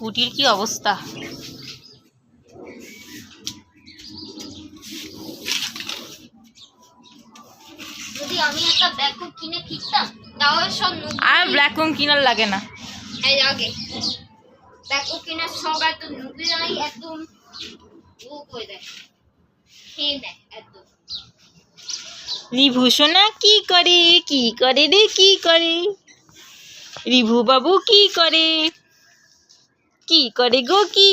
স্কুটির কি অবস্থা। যদি আমি একটা ব্যাকও কিনে ফিরতাম তাহলে সব আর ব্ল্যাককম কিনার লাগে না। এই আগে ব্যাকও কিনে সব একদম নুবিরাই একদম ও করে দেয়, খেয়ে দেয় একদম। রিভু সোনা কি করে রে কি করে, রিভু বাবু কি করে গো কি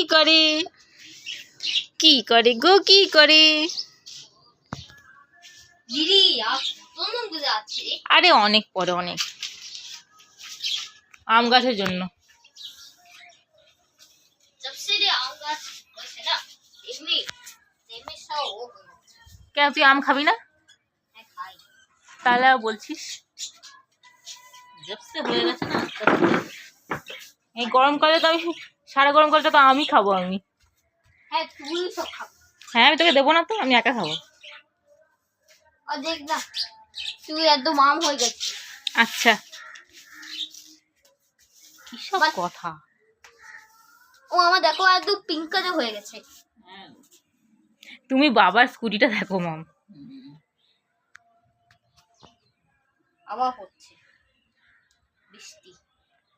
করে গো কি করে। দিদি আর কত নুবিরা আছে। আরে অনেক পরে, অনেক আম গাছের জন্য। जब से ये आम गाछ बस है ना एमनी सब हो गया। কেন তুই আম খাবি না? मैं खाई তাহলে আর বলছিস জবসে হয়ে গেছে না। এই গরমকালে তো আমি সারা গরমকালটা তো আমি খাবো আমি। है तू सब खा। হ্যাঁ আমি তোকে দেবো না তো, আমি একা খাবো। और देख ना तू एकदम आम हो गया। আচ্ছা কিসব কথা। ও আমার দেখো একদম পিঙ্ক কালার হয়ে গেছে। তুমি বাবার স্কুটিটা দেখো মম, আবার হচ্ছে।